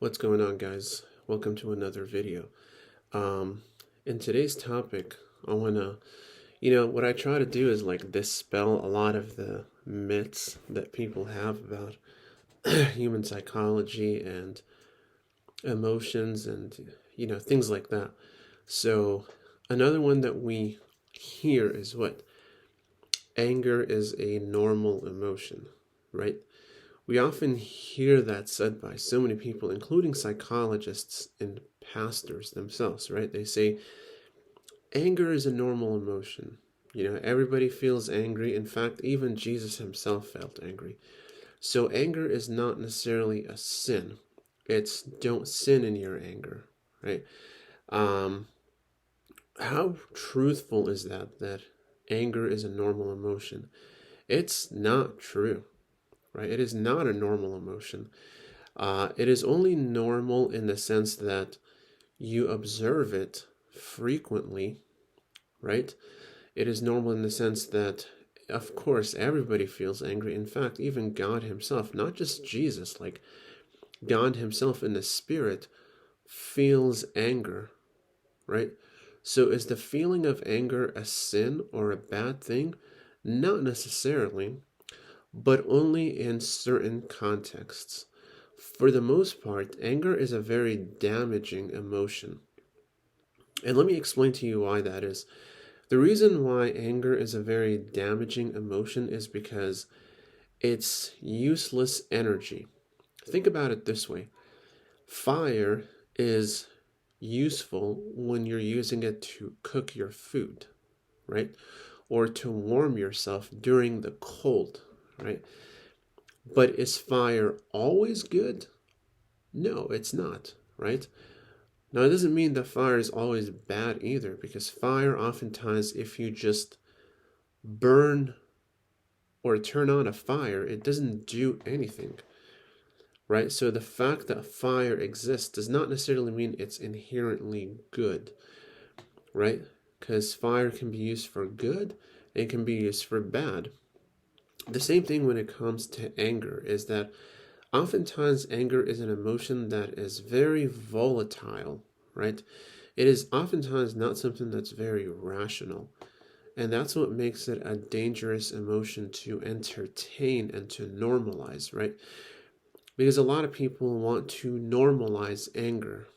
What's going on, guys? Welcome to another video. Um, in today's topic, I want to, what I try to do is like dispel a lot of the myths that people have about human psychology and emotions and, things like that. So, another one that we hear is what? Anger is a normal emotion, right? We often hear that said by so many people, including psychologists and pastors themselves, right? They say anger is a normal emotion. Everybody feels angry. In fact, even Jesus himself felt angry. So anger is not necessarily a sin. It's don't sin in your anger, right? Um, how truthful is that anger is a normal emotion? It's not true, right? It is not a normal emotion. It is only normal in the sense that you observe it frequently, right? It is normal in the sense that, of course, everybody feels angry. In fact, even God Himself, not just Jesus, like God Himself in the Spirit feels anger, right? So is the feeling of anger a sin or a bad thing? Not necessarily, but only in certain contexts. For the most part, anger is a very damaging emotion. And let me explain to you why that is. The reason why anger is a very damaging emotion is because it's useless energy. Think about it this way: fire is useful when you're using it to cook your food, right? Or to warm yourself during the cold, right? But is fire always good? No, it's not, right? Now, it doesn't mean that fire is always bad either, because fire, oftentimes, if you just burn or turn on a fire, it doesn't do anything, right? So the fact that fire exists does not necessarily mean it's inherently good, right? Because fire can be used for good, it can be used for bad. The same thing when it comes to anger is that oftentimes anger is an emotion that is very volatile, right? It is oftentimes not something that's very rational. And that's what makes it a dangerous emotion to entertain and to normalize, right? Because a lot of people want to normalize anger.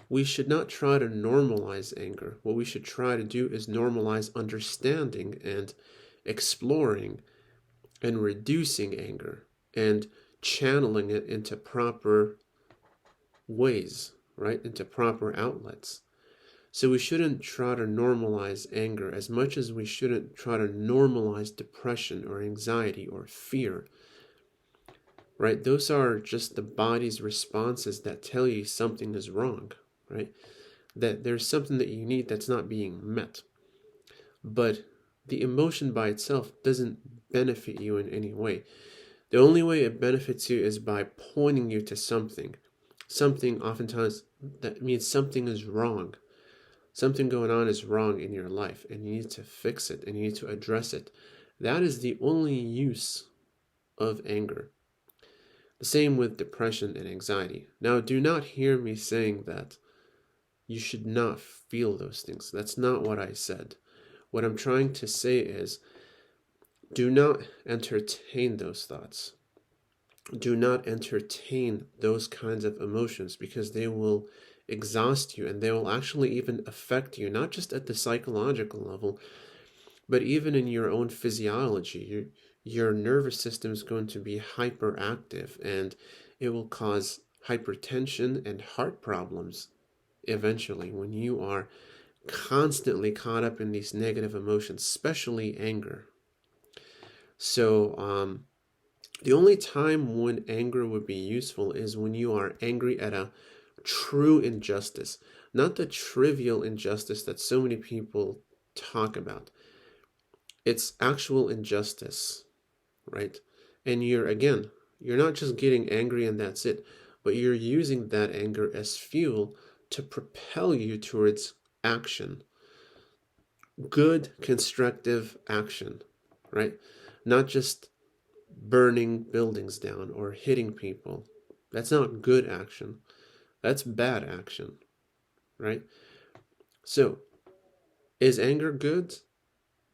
We should not try to normalize anger. What we should try to do is normalize understanding and exploring and reducing anger and channeling it into proper ways, right? Into proper outlets. So we shouldn't try to normalize anger as much as we shouldn't try to normalize depression or anxiety or fear, right? Those are just the body's responses that tell you something is wrong, right? That there's something that you need that's not being met. But the emotion by itself doesn't benefit you in any way. The only way it benefits you is by pointing you to something. Something oftentimes that means something is wrong. Something going on is wrong in your life and you need to fix it and you need to address it. That is the only use of anger. The same with depression and anxiety. Now, do not hear me saying that you should not feel those things. That's not what I said. What I'm trying to say is do not entertain those thoughts. Do not entertain those kinds of emotions because they will exhaust you and they will actually even affect you, not just at the psychological level, but even in your own physiology. Your nervous system is going to be hyperactive and it will cause hypertension and heart problems eventually when you are constantly caught up in these negative emotions, especially anger. So, the only time when anger would be useful is when you are angry at a true injustice, not the trivial injustice that so many people talk about. It's actual injustice, right? And you're not just getting angry and that's it, but you're using that anger as fuel to propel you towards action. Good, constructive action, right? Not just burning buildings down or hitting people, That's not good action. That's bad action, right? So, is anger good?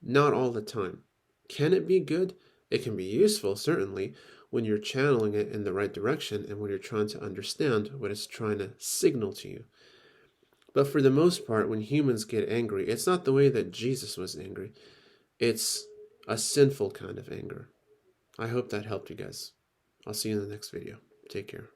Not all the time. Can it be good? It can be useful, certainly, when you're channeling it in the right direction and when you're trying to understand what it's trying to signal to you. But for the most part, when humans get angry, it's not the way that Jesus was angry. It's a sinful kind of anger. I hope that helped you guys. I'll see you in the next video. Take care.